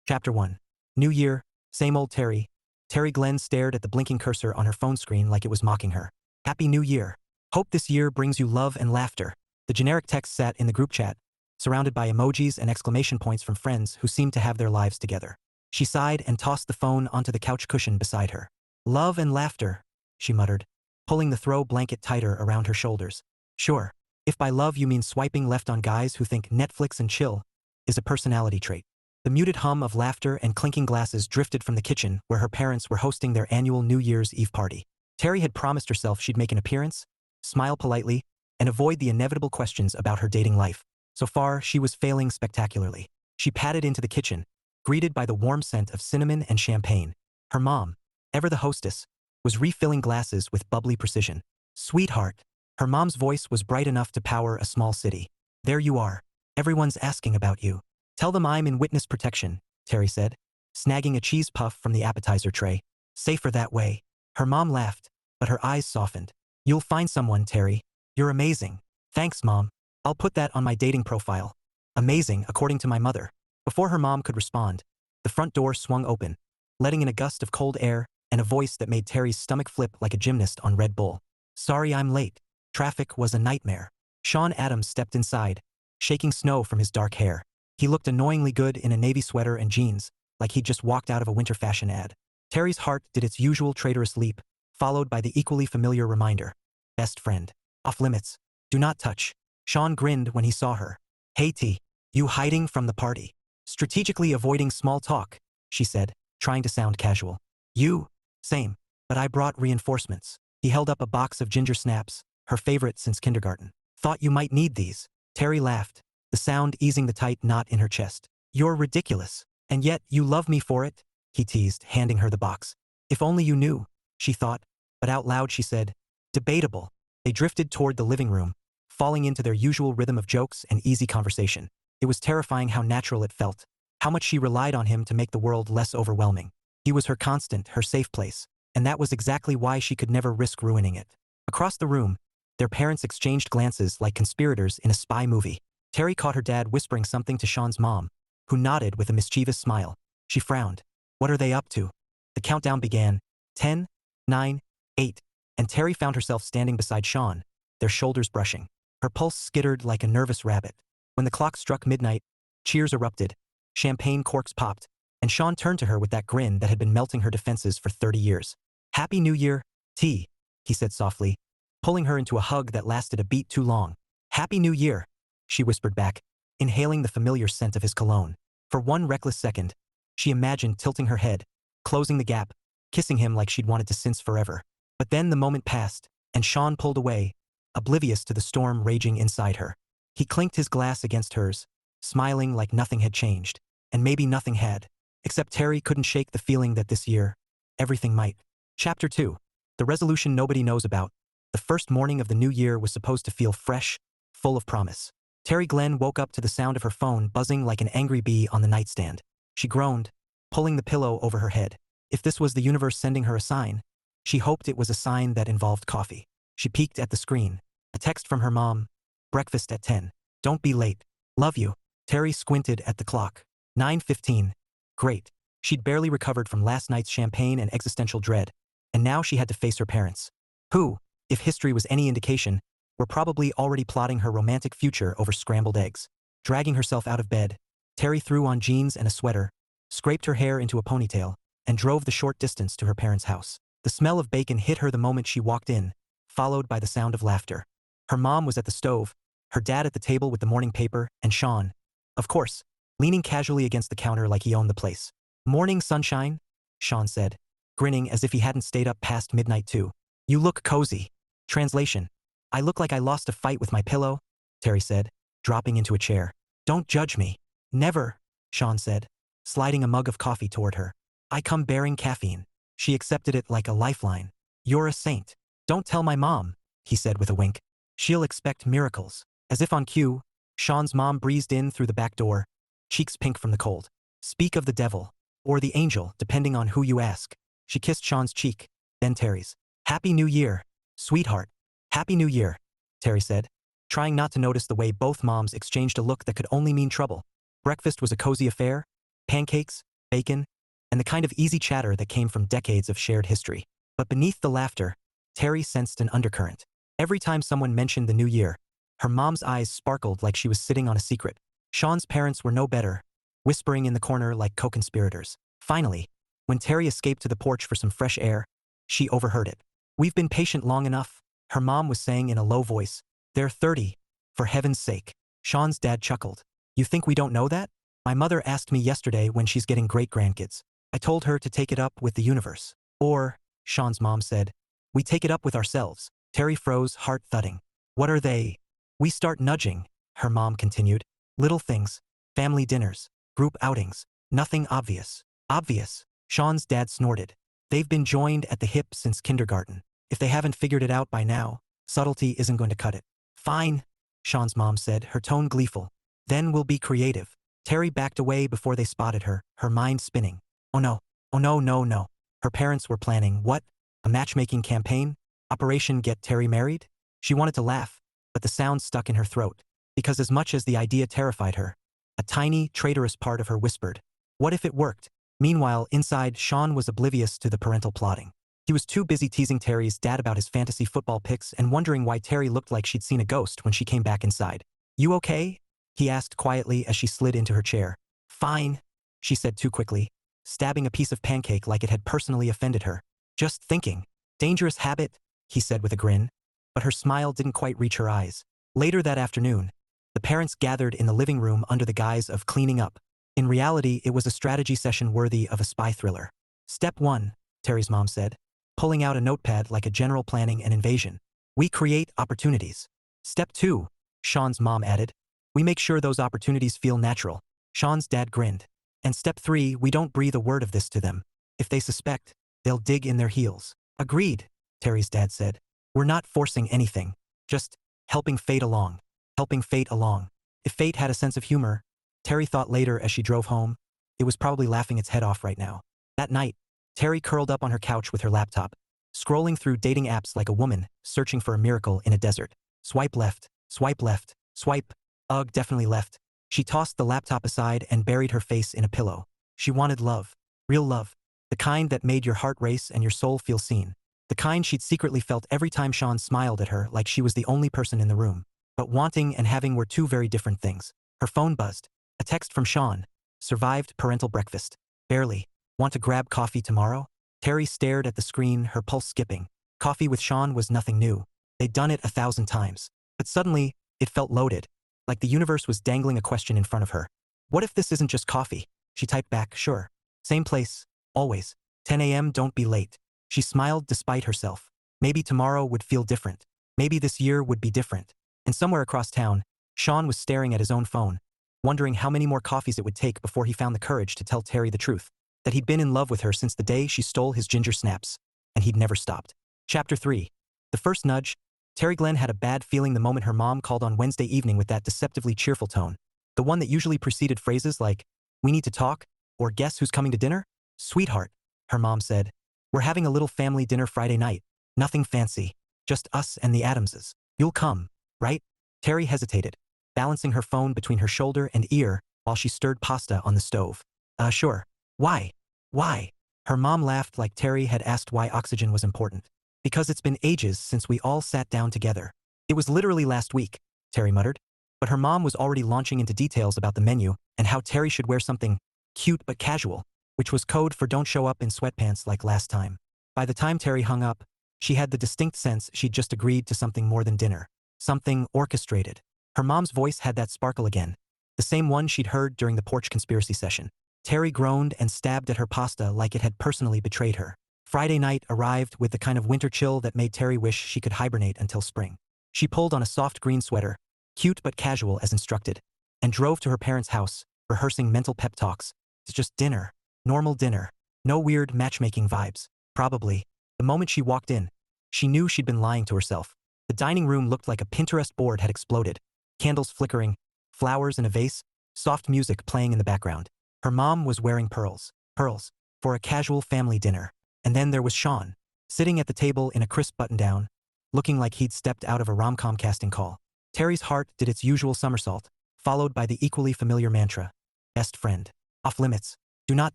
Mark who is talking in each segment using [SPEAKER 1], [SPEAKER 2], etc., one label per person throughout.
[SPEAKER 1] Chapter 1. New Year, same old Terry. Terry Glenn stared at the blinking cursor on her phone screen like it was mocking her. Happy New Year. Hope this year brings you love and laughter. The generic text sat in the group chat, surrounded by emojis and exclamation points from friends who seemed to have their lives together. She sighed and tossed the phone onto the couch cushion beside her. Love and laughter, she muttered, pulling the throw blanket tighter around her shoulders. Sure, if by love you mean swiping left on guys who think Netflix and chill is a personality trait. The muted hum of laughter and clinking glasses drifted from the kitchen where her parents were hosting their annual New Year's Eve party. Terry had promised herself she'd make an appearance, smile politely, and avoid the inevitable questions about her dating life. So far, she was failing spectacularly. She padded into the kitchen, greeted by the warm scent of cinnamon and champagne. Her mom, ever the hostess, was refilling glasses with bubbly precision. Sweetheart. Her mom's voice was bright enough to power a small city. There you are. Everyone's asking about you. Tell them I'm in witness protection, Terry said, snagging a cheese puff from the appetizer tray. Safer that way. Her mom laughed, but her eyes softened. You'll find someone, Terry. You're amazing. Thanks, Mom. I'll put that on my dating profile. Amazing, according to my mother. Before her mom could respond, the front door swung open, letting in a gust of cold air and a voice that made Terry's stomach flip like a gymnast on Red Bull. Sorry I'm late. Traffic was a nightmare. Sean Adams stepped inside, shaking snow from his dark hair. He looked annoyingly good in a navy sweater and jeans, like he'd just walked out of a winter fashion ad. Terry's heart did its usual traitorous leap, followed by the equally familiar reminder. Best friend. Off limits. Do not touch. Sean grinned when he saw her. Hey T. You hiding from the party. Strategically avoiding small talk, she said, trying to sound casual. You? Same. But I brought reinforcements. He held up a box of ginger snaps, her favorite since kindergarten. Thought you might need these. Terry laughed, the sound easing the tight knot in her chest. You're ridiculous. And yet you love me for it? He teased, handing her the box. If only you knew, she thought, but out loud she said, debatable. They drifted toward the living room, falling into their usual rhythm of jokes and easy conversation. It was terrifying how natural it felt, how much she relied on him to make the world less overwhelming. He was her constant, her safe place, and that was exactly why she could never risk ruining it. Across the room, their parents exchanged glances like conspirators in a spy movie. Terry caught her dad whispering something to Sean's mom, who nodded with a mischievous smile. She frowned. What are they up to? The countdown began. 10, 9, 8, and Terry found herself standing beside Sean, their shoulders brushing. Her pulse skittered like a nervous rabbit. When the clock struck midnight, cheers erupted, champagne corks popped, and Sean turned to her with that grin that had been melting her defenses for 30 years. Happy New Year, T, he said softly, pulling her into a hug that lasted a beat too long. Happy New Year, she whispered back, inhaling the familiar scent of his cologne. For one reckless second, she imagined tilting her head, closing the gap, kissing him like she'd wanted to since forever. But then the moment passed, and Sean pulled away, oblivious to the storm raging inside her. He clinked his glass against hers, smiling like nothing had changed, and maybe nothing had, except Terry couldn't shake the feeling that this year, everything might. Chapter 2. The resolution nobody knows about. The first morning of the new year was supposed to feel fresh, full of promise. Terry Glenn woke up to the sound of her phone buzzing like an angry bee on the nightstand. She groaned, pulling the pillow over her head. If this was the universe sending her a sign, she hoped it was a sign that involved coffee. She peeked at the screen. A text from her mom. Breakfast at 10. Don't be late. Love you. Terry squinted at the clock. 9:15. Great. She'd barely recovered from last night's champagne and existential dread, and now she had to face her parents, who, if history was any indication, were probably already plotting her romantic future over scrambled eggs. Dragging herself out of bed, Terry threw on jeans and a sweater, scraped her hair into a ponytail, and drove the short distance to her parents' house. The smell of bacon hit her the moment she walked in, followed by the sound of laughter. Her mom was at the stove, her dad at the table with the morning paper, and Sean, of course, leaning casually against the counter like he owned the place. Morning sunshine, Sean said, grinning as if he hadn't stayed up past midnight too. You look cozy. Translation. I look like I lost a fight with my pillow, Terry said, dropping into a chair. Don't judge me. Never, Sean said, sliding a mug of coffee toward her. I come bearing caffeine. She accepted it like a lifeline. You're a saint. Don't tell my mom, he said with a wink. She'll expect miracles. As if on cue, Sean's mom breezed in through the back door, cheeks pink from the cold. Speak of the devil, or the angel, depending on who you ask. She kissed Sean's cheek, then Terry's. Happy New Year, sweetheart. Happy New Year, Terry said, trying not to notice the way both moms exchanged a look that could only mean trouble. Breakfast was a cozy affair. Pancakes, bacon, and the kind of easy chatter that came from decades of shared history. But beneath the laughter, Terry sensed an undercurrent. Every time someone mentioned the new year, her mom's eyes sparkled like she was sitting on a secret. Sean's parents were no better, whispering in the corner like co-conspirators. Finally, when Terry escaped to the porch for some fresh air, she overheard it. "We've been patient long enough," her mom was saying in a low voice. "They're 30. For heaven's sake." Sean's dad chuckled. "You think we don't know that? My mother asked me yesterday when she's getting great-grandkids. I told her to take it up with the universe." "Or," Sean's mom said, "we take it up with ourselves." Terry froze, heart thudding. "What are they?" "We start nudging," her mom continued. "Little things. Family dinners. Group outings. Nothing obvious." "Obvious," Sean's dad snorted. "They've been joined at the hip since kindergarten. If they haven't figured it out by now, subtlety isn't going to cut it." "Fine," Sean's mom said, her tone gleeful. "Then we'll be creative." Terry backed away before they spotted her, her mind spinning. Oh no, oh no, no, no. Her parents were planning what? A matchmaking campaign? Operation Get Terry Married? She wanted to laugh, but the sound stuck in her throat. Because as much as the idea terrified her, a tiny, traitorous part of her whispered, what if it worked? Meanwhile, inside, Sean was oblivious to the parental plotting. He was too busy teasing Terry's dad about his fantasy football picks and wondering why Terry looked like she'd seen a ghost when she came back inside. "You okay?" he asked quietly as she slid into her chair. "Fine," she said too quickly, stabbing a piece of pancake like it had personally offended her. "Just thinking. Dangerous habit," he said with a grin. But her smile didn't quite reach her eyes. Later that afternoon, the parents gathered in the living room under the guise of cleaning up. In reality, it was a strategy session worthy of a spy thriller. "Step 1, Terry's mom said, pulling out a notepad like a general planning an invasion. "We create opportunities." "Step 2, Sean's mom added. "We make sure those opportunities feel natural." Sean's dad grinned. "And step 3, we don't breathe a word of this to them. If they suspect, they'll dig in their heels." "Agreed," Terry's dad said. "We're not forcing anything. Just helping fate along. Helping fate along." If fate had a sense of humor, Terry thought later as she drove home, it was probably laughing its head off right now. That night, Terry curled up on her couch with her laptop, scrolling through dating apps like a woman searching for a miracle in a desert. Swipe left, swipe left, swipe. Ugh, definitely left. She tossed the laptop aside and buried her face in a pillow. She wanted love. Real love. The kind that made your heart race and your soul feel seen. The kind she'd secretly felt every time Sean smiled at her like she was the only person in the room. But wanting and having were two very different things. Her phone buzzed. A text from Sean. "Survived parental breakfast. Barely. Want to grab coffee tomorrow?" Terry stared at the screen, her pulse skipping. Coffee with Sean was nothing new. They'd done it 1,000 times. But suddenly, it felt loaded. Like the universe was dangling a question in front of her. "What if this isn't just coffee?" She typed back, "Sure. Same place. Always. 10 a.m. Don't be late." She smiled despite herself. Maybe tomorrow would feel different. Maybe this year would be different. And somewhere across town, Sean was staring at his own phone, wondering how many more coffees it would take before he found the courage to tell Terry the truth. That he'd been in love with her since the day she stole his ginger snaps. And he'd never stopped. Chapter 3. The first nudge. Terry Glenn had a bad feeling the moment her mom called on Wednesday evening with that deceptively cheerful tone. The one that usually preceded phrases like, "We need to talk," or "Guess who's coming to dinner?" "Sweetheart," her mom said, "we're having a little family dinner Friday night. Nothing fancy. Just us and the Adamses. You'll come, right?" Terry hesitated, balancing her phone between her shoulder and ear while she stirred pasta on the stove. Sure. Why? Why?" Her mom laughed like Terry had asked why oxygen was important. "Because it's been ages since we all sat down together." "It was literally last week," Terry muttered. But her mom was already launching into details about the menu and how Terry should wear something cute but casual, which was code for don't show up in sweatpants like last time. By the time Terry hung up, she had the distinct sense she'd just agreed to something more than dinner. Something orchestrated. Her mom's voice had that sparkle again, the same one she'd heard during the porch conspiracy session. Terry groaned and stabbed at her pasta like it had personally betrayed her. Friday night arrived with the kind of winter chill that made Terry wish she could hibernate until spring. She pulled on a soft green sweater, cute but casual as instructed, and drove to her parents' house, rehearsing mental pep talks. It's just dinner. Normal dinner. No weird matchmaking vibes. Probably. The moment she walked in, she knew she'd been lying to herself. The dining room looked like a Pinterest board had exploded. Candles flickering, flowers in a vase, soft music playing in the background. Her mom was wearing pearls. Pearls. For a casual family dinner. And then there was Sean, sitting at the table in a crisp button-down, looking like he'd stepped out of a rom-com casting call. Terry's heart did its usual somersault, followed by the equally familiar mantra. Best friend. Off limits. Do not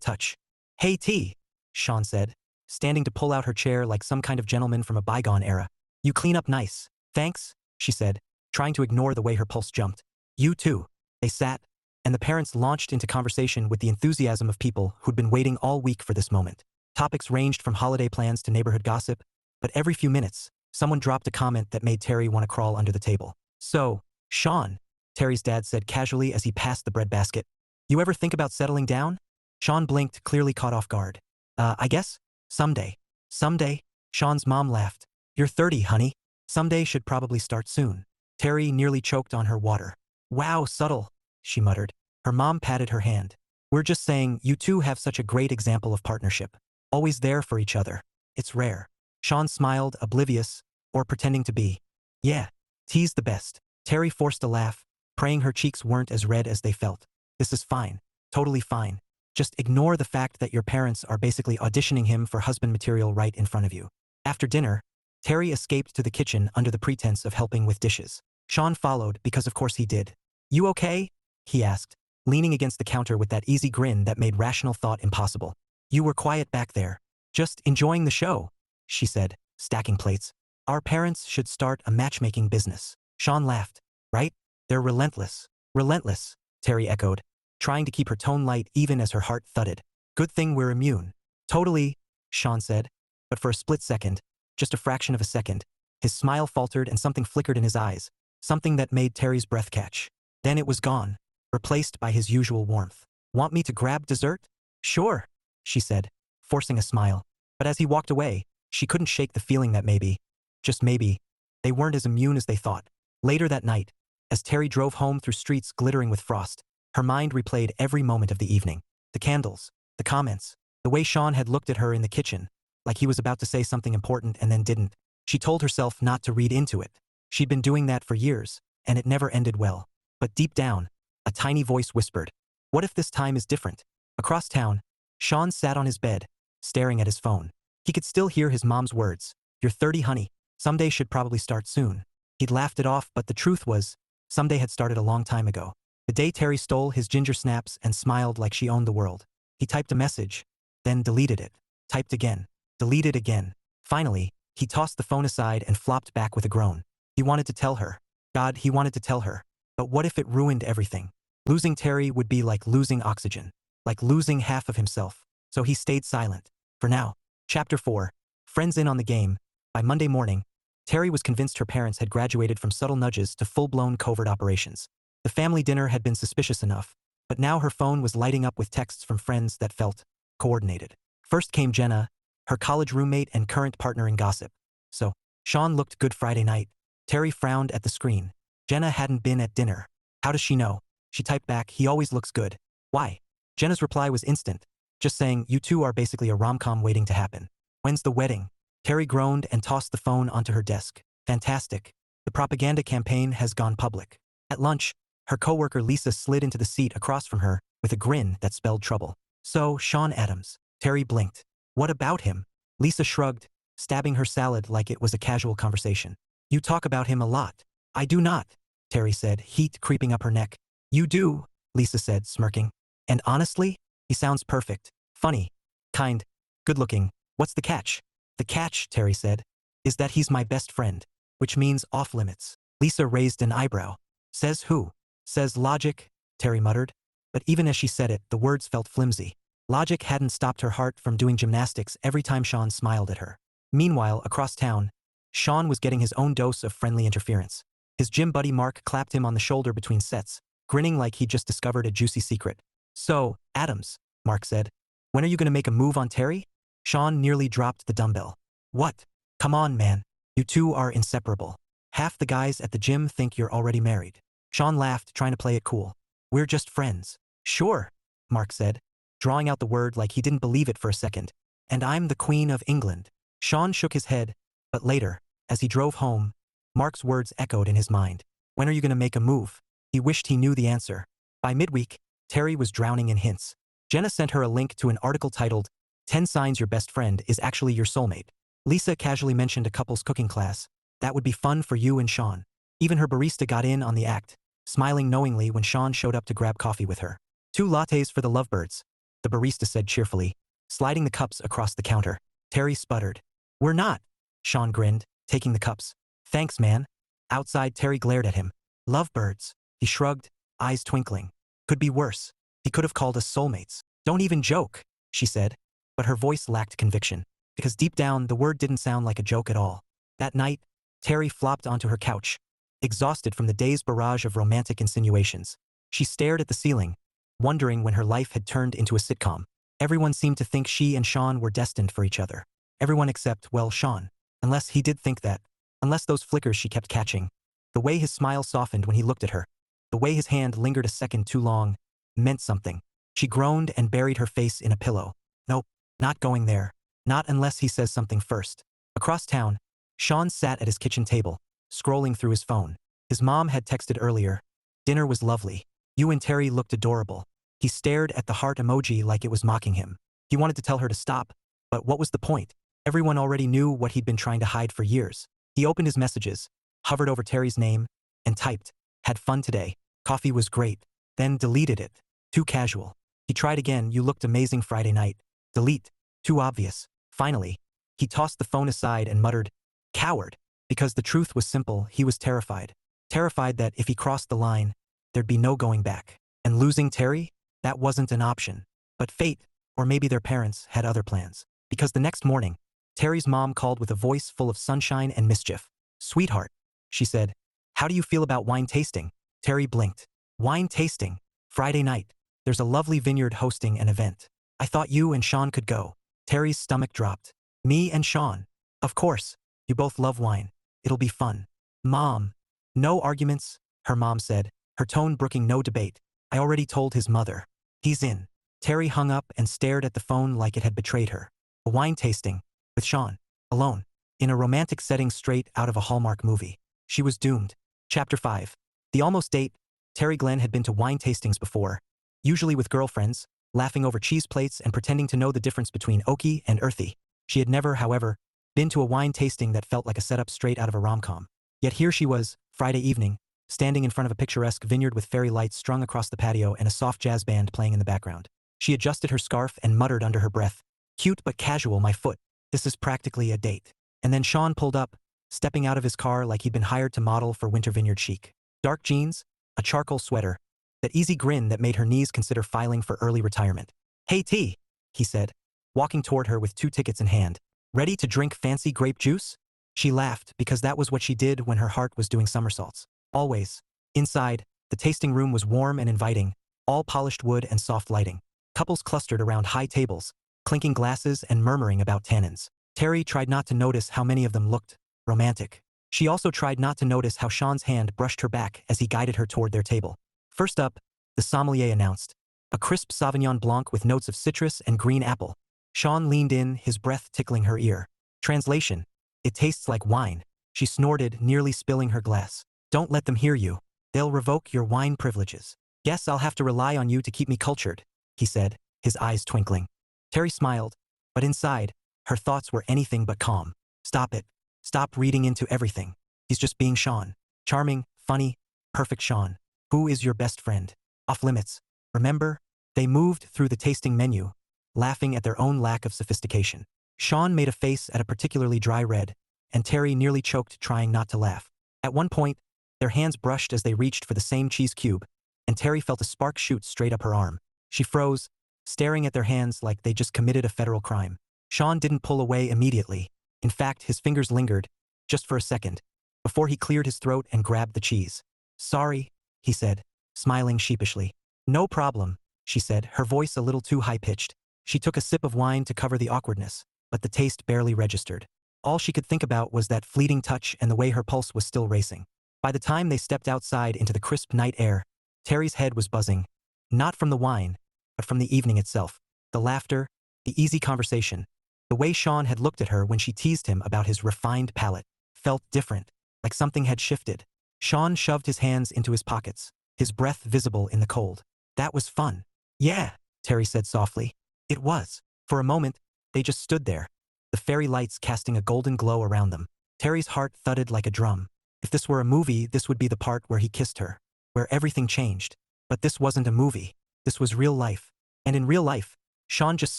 [SPEAKER 1] touch. Hey T, Sean said, standing to pull out her chair like some kind of gentleman from a bygone era. You clean up nice. Thanks, she said, trying to ignore the way her pulse jumped. You too. They sat, and the parents launched into conversation with the enthusiasm of people who'd been waiting all week for this moment. Topics ranged from holiday plans to neighborhood gossip, but every few minutes, someone dropped a comment that made Terry want to crawl under the table. So, Sean, Terry's dad said casually as he passed the bread basket, you ever think about settling down? Sean blinked, clearly caught off guard. I guess? Someday. Someday? Sean's mom laughed. You're 30, honey. Someday should probably start soon. Terry nearly choked on her water. Wow, subtle, she muttered. Her mom patted her hand. We're just saying you two have such a great example of partnership. Always there for each other. It's rare. Sean smiled, oblivious, or pretending to be. Yeah, T's the best. Terry forced a laugh, praying her cheeks weren't as red as they felt. This is fine. Totally fine. Just ignore the fact that your parents are basically auditioning him for husband material right in front of you. After dinner, Terry escaped to the kitchen under the pretense of helping with dishes. Sean followed because of course he did. You okay? He asked, leaning against the counter with that easy grin that made rational thought impossible. You were quiet back there. Just enjoying the show, she said, stacking plates. Our parents should start a matchmaking business. Sean laughed. Right? They're relentless. Relentless, Terry echoed, trying to keep her tone light even as her heart thudded. Good thing we're immune. Totally, Sean said, but for a split second, just a fraction of a second, his smile faltered and something flickered in his eyes, something that made Terry's breath catch. Then it was gone, replaced by his usual warmth. Want me to grab dessert? Sure, she said, forcing a smile. But as he walked away, she couldn't shake the feeling that maybe, just maybe, they weren't as immune as they thought. Later that night, as Terry drove home through streets glittering with frost, her mind replayed every moment of the evening. The candles, the comments, the way Sean had looked at her in the kitchen, like he was about to say something important and then didn't. She told herself not to read into it. She'd been doing that for years, and it never ended well. But deep down, a tiny voice whispered, what if this time is different? Across town, Sean sat on his bed, staring at his phone. He could still hear his mom's words. You're 30, honey. Someday should probably start soon. He'd laughed it off, but the truth was, someday had started a long time ago. The day Terry stole his ginger snaps and smiled like she owned the world. He typed a message, then deleted it. Typed again. Deleted again. Finally, he tossed the phone aside and flopped back with a groan. He wanted to tell her. God, he wanted to tell her. But what if it ruined everything? Losing Terry would be like losing oxygen. Like losing half of himself. So he stayed silent. For now. Chapter 4. Friends in on the game. By Monday morning, Terry was convinced her parents had graduated from subtle nudges to full-blown covert operations. The family dinner had been suspicious enough, but now her phone was lighting up with texts from friends that felt coordinated. First came Jenna, her college roommate and current partner in gossip. So, Sean looked good Friday night. Terry frowned at the screen. Jenna hadn't been at dinner. How does she know? She typed back, he always looks good. Why? Jenna's reply was instant, just saying, you two are basically a rom-com waiting to happen. When's the wedding? Terry groaned and tossed the phone onto her desk. Fantastic. The propaganda campaign has gone public. At lunch, her coworker Lisa slid into the seat across from her with a grin that spelled trouble. So, Sean Adams. Terry blinked. What about him? Lisa shrugged, stabbing her salad like it was a casual conversation. You talk about him a lot. I do not, Terry said, heat creeping up her neck. You do, Lisa said, smirking. And honestly, he sounds perfect. Funny. Kind. Good-looking. What's the catch? The catch, Terry said, is that he's my best friend, which means off-limits. Lisa raised an eyebrow. Says who? Says logic, Terry muttered. But even as she said it, the words felt flimsy. Logic hadn't stopped her heart from doing gymnastics every time Sean smiled at her. Meanwhile, across town, Sean was getting his own dose of friendly interference. His gym buddy Mark clapped him on the shoulder between sets, grinning like he'd just discovered a juicy secret. So, Adams, Mark said, when are you going to make a move on Terry? Sean nearly dropped the dumbbell. What? Come on, man. You two are inseparable. Half the guys at the gym think you're already married. Sean laughed, trying to play it cool. We're just friends. Sure, Mark said, drawing out the word like he didn't believe it for a second. And I'm the Queen of England. Sean shook his head, but later, as he drove home, Mark's words echoed in his mind. When are you going to make a move? He wished he knew the answer. By midweek, Terry was drowning in hints. Jenna sent her a link to an article titled, 10 Signs Your Best Friend is Actually Your Soulmate. Lisa casually mentioned a couple's cooking class. That would be fun for you and Sean. Even her barista got in on the act, smiling knowingly when Sean showed up to grab coffee with her. 2 lattes for the lovebirds. the barista said cheerfully, sliding the cups across the counter. Terry sputtered. We're not. Sean grinned, taking the cups. Thanks, man. Outside, Terry glared at him. Lovebirds. He shrugged, eyes twinkling. Could be worse. He could have called us soulmates. Don't even joke, she said, but her voice lacked conviction, because deep down the word didn't sound like a joke at all. That night, Terry flopped onto her couch, exhausted from the day's barrage of romantic insinuations. She stared at the ceiling, wondering when her life had turned into a sitcom. Everyone seemed to think she and Sean were destined for each other. Everyone except, well, Sean. Unless he did think that. Unless those flickers she kept catching. The way his smile softened when he looked at her. The way his hand lingered a second too long. Meant something. She groaned and buried her face in a pillow. Nope, not going there. Not unless he says something first. Across town, Sean sat at his kitchen table, scrolling through his phone. His mom had texted earlier. Dinner was lovely. You and Terry looked adorable. He stared at the heart emoji like it was mocking him. He wanted to tell her to stop, but what was the point? Everyone already knew what he'd been trying to hide for years. He opened his messages, hovered over Terry's name, and typed, "Had fun today. Coffee was great." Then deleted it. Too casual. He tried again, "You looked amazing Friday night." Delete. Too obvious. Finally, he tossed the phone aside and muttered, "Coward." Because the truth was simple, he was terrified. Terrified that if he crossed the line, there'd be no going back. And losing Terry? That wasn't an option. But fate, or maybe their parents, had other plans. Because the next morning, Terry's mom called with a voice full of sunshine and mischief. "Sweetheart," she said, "how do you feel about wine tasting?" Terry blinked. "Wine tasting? Friday night. There's a lovely vineyard hosting an event. I thought you and Sean could go." Terry's stomach dropped. "Me and Sean? Of course. You both love wine. It'll be fun." "Mom." "No arguments," her mom said, her tone brooking no debate. "I already told his mother. He's in." Terry hung up and stared at the phone like it had betrayed her. A wine tasting. With Sean. Alone. In a romantic setting straight out of a Hallmark movie. She was doomed. Chapter 5. The almost date. Terry Glenn had been to wine tastings before, usually with girlfriends, laughing over cheese plates and pretending to know the difference between oaky and earthy. She had never, however, been to a wine tasting that felt like a setup straight out of a rom-com. Yet here she was, Friday evening, standing in front of a picturesque vineyard with fairy lights strung across the patio and a soft jazz band playing in the background. She adjusted her scarf and muttered under her breath, "Cute but casual, my foot. This is practically a date." And then Sean pulled up, stepping out of his car like he'd been hired to model for winter vineyard chic. Dark jeans, a charcoal sweater, that easy grin that made her knees consider filing for early retirement. "Hey T," he said, walking toward her with 2 tickets in hand. "Ready to drink fancy grape juice?" She laughed because that was what she did when her heart was doing somersaults. Always. Inside, the tasting room was warm and inviting, all polished wood and soft lighting. Couples clustered around high tables, clinking glasses and murmuring about tannins. Terry tried not to notice how many of them looked romantic. She also tried not to notice how Sean's hand brushed her back as he guided her toward their table. First up, the sommelier announced, a crisp Sauvignon Blanc with notes of citrus and green apple. Sean leaned in, his breath tickling her ear. Translation: "It tastes like wine." She snorted, nearly spilling her glass. "Don't let them hear you. They'll revoke your wine privileges." "Guess I'll have to rely on you to keep me cultured," he said, his eyes twinkling. Terry smiled, but inside, her thoughts were anything but calm. Stop it. Stop reading into everything. He's just being Sean. Charming, funny, perfect Sean. Who is your best friend? Off limits. Remember? They moved through the tasting menu, laughing at their own lack of sophistication. Sean made a face at a particularly dry red, and Terry nearly choked trying not to laugh. At one point, their hands brushed as they reached for the same cheese cube, and Terry felt a spark shoot straight up her arm. She froze, staring at their hands like they just committed a federal crime. Sean didn't pull away immediately. In fact, his fingers lingered, just for a second, before he cleared his throat and grabbed the cheese. "Sorry," he said, smiling sheepishly. "No problem," she said, her voice a little too high-pitched. She took a sip of wine to cover the awkwardness, but the taste barely registered. All she could think about was that fleeting touch and the way her pulse was still racing. By the time they stepped outside into the crisp night air, Terry's head was buzzing, not from the wine, but from the evening itself. The laughter, the easy conversation, the way Sean had looked at her when she teased him about his refined palate, felt different, like something had shifted. Sean shoved his hands into his pockets, his breath visible in the cold. "That was fun." "Yeah," Terry said softly. "It was." For a moment, they just stood there, the fairy lights casting a golden glow around them. Terry's heart thudded like a drum. If this were a movie, this would be the part where he kissed her, where everything changed. But this wasn't a movie. This was real life. And in real life, Sean just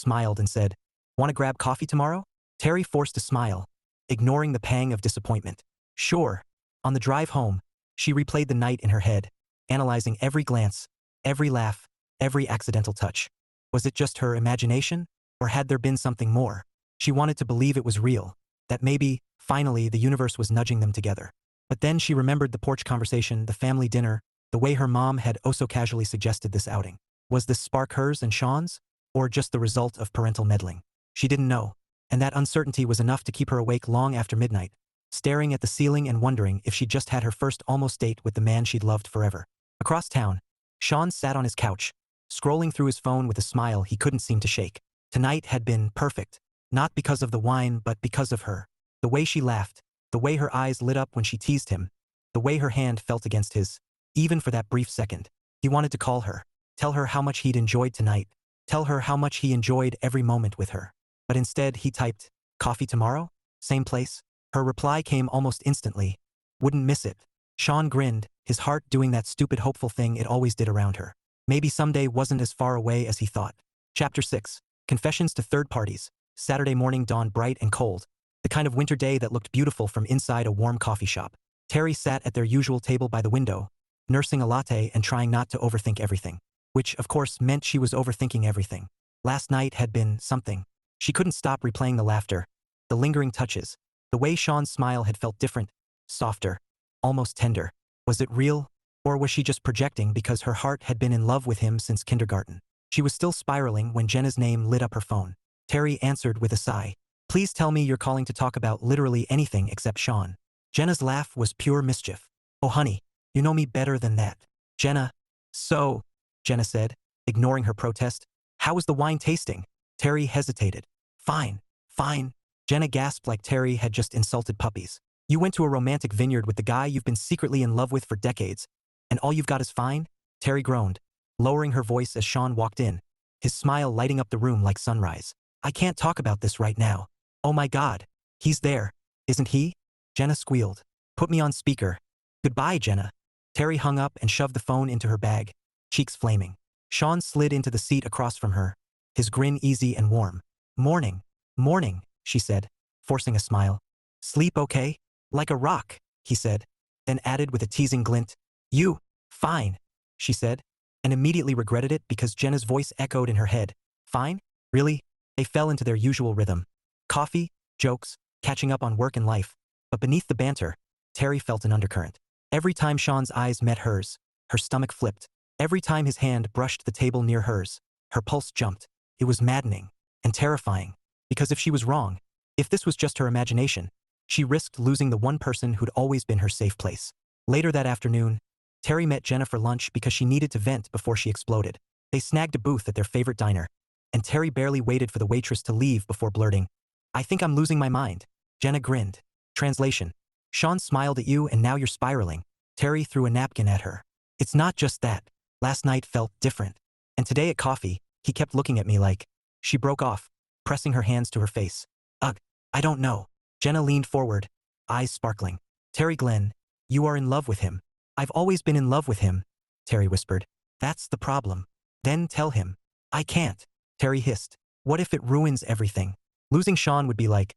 [SPEAKER 1] smiled and said, "Want to grab coffee tomorrow?" Terry forced a smile, ignoring the pang of disappointment. "Sure." On the drive home, she replayed the night in her head, analyzing every glance, every laugh, every accidental touch. Was it just her imagination, or had there been something more? She wanted to believe it was real, that maybe, finally, the universe was nudging them together. But then she remembered the porch conversation, the family dinner, the way her mom had oh so casually suggested this outing. Was this spark hers and Sean's, or just the result of parental meddling? She didn't know, and that uncertainty was enough to keep her awake long after midnight, staring at the ceiling and wondering if she'd just had her first almost date with the man she'd loved forever. Across town, Sean sat on his couch, scrolling through his phone with a smile he couldn't seem to shake. Tonight had been perfect, not because of the wine but because of her. The way she laughed, the way her eyes lit up when she teased him, the way her hand felt against his. Even for that brief second, he wanted to call her, tell her how much he'd enjoyed tonight, tell her how much he enjoyed every moment with her. But instead he typed, "Coffee tomorrow? Same place?" Her reply came almost instantly. "Wouldn't miss it." Sean grinned, his heart doing that stupid hopeful thing it always did around her. Maybe someday wasn't as far away as he thought. Chapter 6. Confessions to Third Parties. Saturday morning dawned bright and cold, the kind of winter day that looked beautiful from inside a warm coffee shop. Terry sat at their usual table by the window, nursing a latte and trying not to overthink everything. Which, of course, meant she was overthinking everything. Last night had been something. She couldn't stop replaying the laughter, the lingering touches, the way Sean's smile had felt different, softer, almost tender. Was it real? Or was she just projecting because her heart had been in love with him since kindergarten? She was still spiraling when Jenna's name lit up her phone. Terry answered with a sigh. "Please tell me you're calling to talk about literally anything except Sean." Jenna's laugh was pure mischief. "Oh honey, you know me better than that." "Jenna." "So," Jenna said, ignoring her protest. "How was the wine tasting?" Terry hesitated. "Fine, fine." Jenna gasped like Terry had just insulted puppies. "You went to a romantic vineyard with the guy you've been secretly in love with for decades, and all you've got is fine?" Terry groaned, lowering her voice as Sean walked in, his smile lighting up the room like sunrise. "I can't talk about this right now." "Oh my God, he's there, isn't he?" Jenna squealed. "Put me on speaker." "Goodbye, Jenna." Terry hung up and shoved the phone into her bag, cheeks flaming. Sean slid into the seat across from her, his grin easy and warm. "Morning, morning," she said, forcing a smile. "Sleep okay?" "Like a rock," he said, then added with a teasing glint. "You?" "Fine," she said, and immediately regretted it because Jenna's voice echoed in her head. "Fine? Really?" They fell into their usual rhythm. Coffee, jokes, catching up on work and life. But beneath the banter, Terry felt an undercurrent. Every time Sean's eyes met hers, her stomach flipped. Every time his hand brushed the table near hers, her pulse jumped. It was maddening and terrifying, because if she was wrong, if this was just her imagination, she risked losing the one person who'd always been her safe place. Later that afternoon, Terry met Jenna for lunch because she needed to vent before she exploded. They snagged a booth at their favorite diner, and Terry barely waited for the waitress to leave before blurting, "I think I'm losing my mind." Jenna grinned. Translation: "Sean smiled at you and now you're spiraling." Terry threw a napkin at her. "It's not just that. Last night felt different. And today at coffee, he kept looking at me like..." She broke off, pressing her hands to her face. "Ugh, I don't know." Jenna leaned forward, eyes sparkling. "Terry Glenn, you are in love with him." "I've always been in love with him," Terry whispered. "That's the problem." "Then tell him." "I can't," Terry hissed. "What if it ruins everything?" "Losing Sean would be like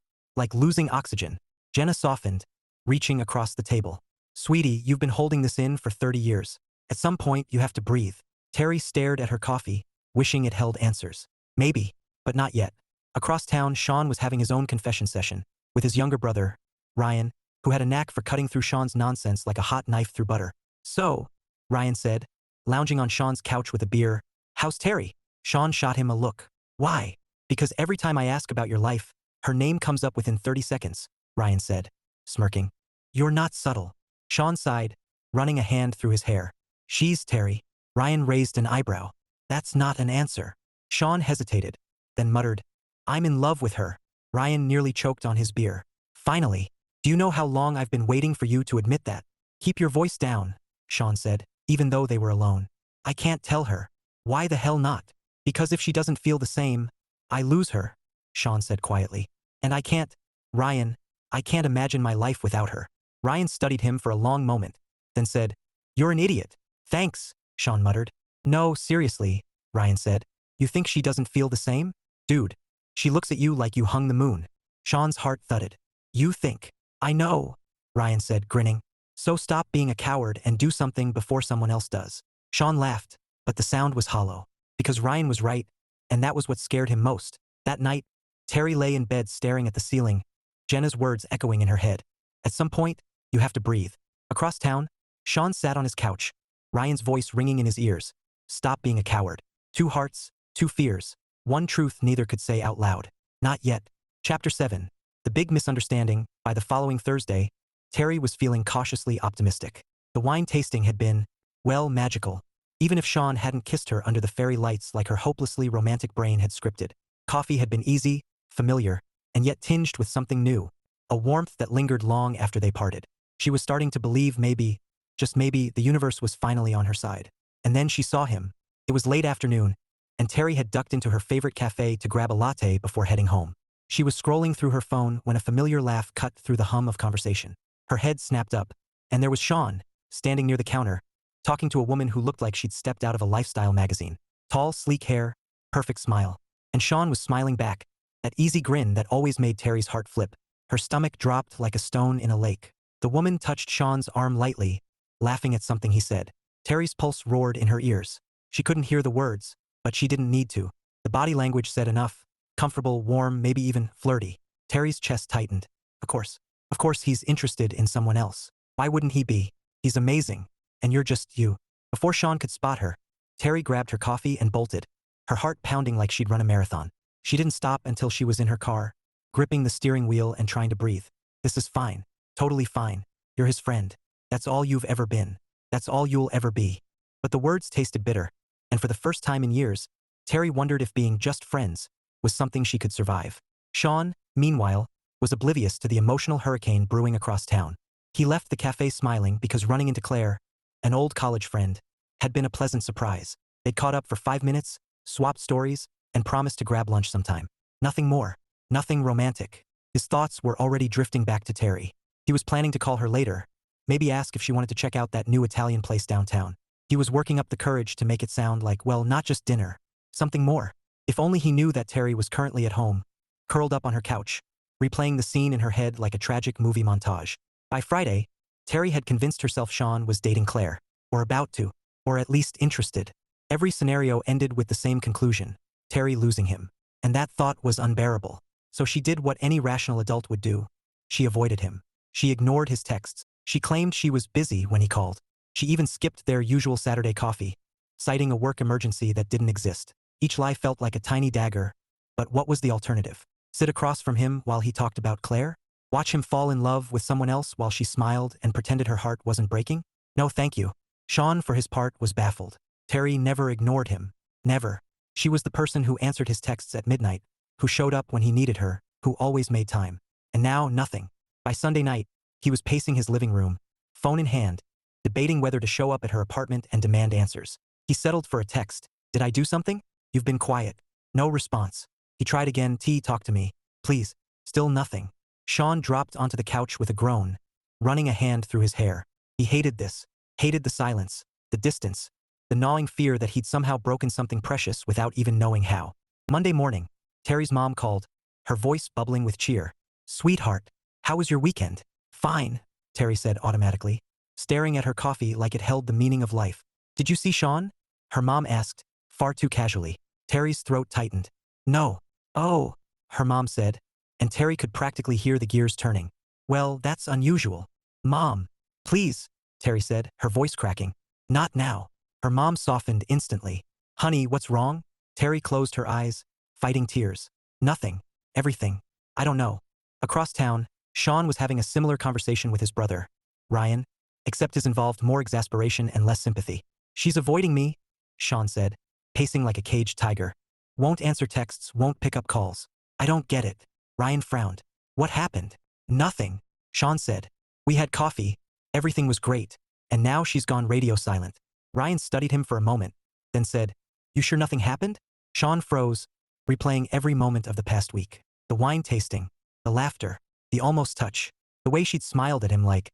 [SPEAKER 1] losing oxygen." Jenna softened, reaching across the table. "Sweetie, you've been holding this in for 30 years. At some point, you have to breathe." Terry stared at her coffee, wishing it held answers. Maybe, but not yet. Across town, Sean was having his own confession session, with his younger brother, Ryan, who had a knack for cutting through Sean's nonsense like a hot knife through butter. "So," Ryan said, lounging on Sean's couch with a beer, "how's Terry?" Sean shot him a look. "Why?" "Because every time I ask about your life, her name comes up within 30 seconds, Ryan said, smirking. "You're not subtle." Sean sighed, running a hand through his hair. "She's Terry." Ryan raised an eyebrow. "That's not an answer." Sean hesitated, then muttered, "I'm in love with her." Ryan nearly choked on his beer. "Finally. Do you know how long I've been waiting for you to admit that?" "Keep your voice down," Sean said, even though they were alone. "I can't tell her." "Why the hell not?" "Because if she doesn't feel the same, I lose her," Sean said quietly. "And I can't, Ryan, I can't imagine my life without her." Ryan studied him for a long moment, then said, "You're an idiot." "Thanks," Sean muttered. "No, seriously," Ryan said. You think she doesn't feel the same? Dude, she looks at you like you hung the moon. Sean's heart thudded. You think? I know, Ryan said, grinning. So stop being a coward and do something before someone else does. Sean laughed, but the sound was hollow. Because Ryan was right, and that was what scared him most. That night, Terry lay in bed staring at the ceiling, Jenna's words echoing in her head. At some point, you have to breathe. Across town, Sean sat on his couch, Ryan's voice ringing in his ears. Stop being a coward. 2 hearts, 2 fears. 1 truth neither could say out loud. Not yet. Chapter 7. The Big Misunderstanding. By the following Thursday, Terry was feeling cautiously optimistic. The wine tasting had been, well, magical. Even if Sean hadn't kissed her under the fairy lights like her hopelessly romantic brain had scripted. Coffee had been easy, familiar, and yet tinged with something new. A warmth that lingered long after they parted. She was starting to believe maybe, just maybe, the universe was finally on her side. And then she saw him. It was late afternoon, and Terry had ducked into her favorite cafe to grab a latte before heading home. She was scrolling through her phone when a familiar laugh cut through the hum of conversation. Her head snapped up, and there was Sean, standing near the counter, talking to a woman who looked like she'd stepped out of a lifestyle magazine. Tall, sleek hair, perfect smile. And Sean was smiling back, that easy grin that always made Terry's heart flip. Her stomach dropped like a stone in a lake. The woman touched Sean's arm lightly, laughing at something he said. Terry's pulse roared in her ears. She couldn't hear the words, but she didn't need to. The body language said enough. Comfortable, warm, maybe even flirty. Terry's chest tightened. Of course he's interested in someone else. Why wouldn't he be? He's amazing. And you're just you. Before Sean could spot her, Terry grabbed her coffee and bolted, her heart pounding like she'd run a marathon. She didn't stop until she was in her car, gripping the steering wheel and trying to breathe. This is fine. Totally fine. You're his friend. That's all you've ever been. That's all you'll ever be. But the words tasted bitter, and for the first time in years, Terry wondered if being just friends was something she could survive. Sean, meanwhile, was oblivious to the emotional hurricane brewing across town. He left the cafe smiling because running into Claire, an old college friend, had been a pleasant surprise. They'd caught up for 5 minutes, swapped stories, and promised to grab lunch sometime. Nothing more. Nothing romantic. His thoughts were already drifting back to Terry. He was planning to call her later, maybe ask if she wanted to check out that new Italian place downtown. He was working up the courage to make it sound like, well, not just dinner. Something more. If only he knew that Terry was currently at home, curled up on her couch, replaying the scene in her head like a tragic movie montage. By Friday, Terry had convinced herself Sean was dating Claire, or about to, or at least interested. Every scenario ended with the same conclusion, Terry losing him. And that thought was unbearable. So she did what any rational adult would do. She avoided him. She ignored his texts. She claimed she was busy when he called. She even skipped their usual Saturday coffee, citing a work emergency that didn't exist. Each lie felt like a tiny dagger. But what was the alternative? Sit across from him while he talked about Claire? Watch him fall in love with someone else while she smiled and pretended her heart wasn't breaking? No, thank you. Sean, for his part, was baffled. Terry never ignored him. Never. She was the person who answered his texts at midnight, who showed up when he needed her, who always made time. And now, nothing. By Sunday night, he was pacing his living room, phone in hand, debating whether to show up at her apartment and demand answers. He settled for a text. Did I do something? You've been quiet. No response. He tried again. Talk to me. Please. Still nothing. Sean dropped onto the couch with a groan, running a hand through his hair. He hated this. Hated the silence, the distance, the gnawing fear that he'd somehow broken something precious without even knowing how. Monday morning, Terry's mom called, her voice bubbling with cheer. Sweetheart, how was your weekend? Fine, Terry said automatically, staring at her coffee like it held the meaning of life. Did you see Sean? Her mom asked, far too casually. Terry's throat tightened. No. Oh, her mom said, and Terry could practically hear the gears turning. Well, that's unusual. Mom, please, Terry said, her voice cracking. Not now. Her mom softened instantly. Honey, what's wrong? Terry closed her eyes, fighting tears. Nothing. Everything. I don't know. Across town, Sean was having a similar conversation with his brother, Ryan, except his involved more exasperation and less sympathy. She's avoiding me, Sean said, pacing like a caged tiger. Won't answer texts, won't pick up calls. I don't get it. Ryan frowned. What happened? Nothing, Sean said. We had coffee. Everything was great. And now she's gone radio silent. Ryan studied him for a moment, then said, You sure nothing happened? Sean froze, replaying every moment of the past week. The wine tasting, the laughter, the almost touch, the way she'd smiled at him like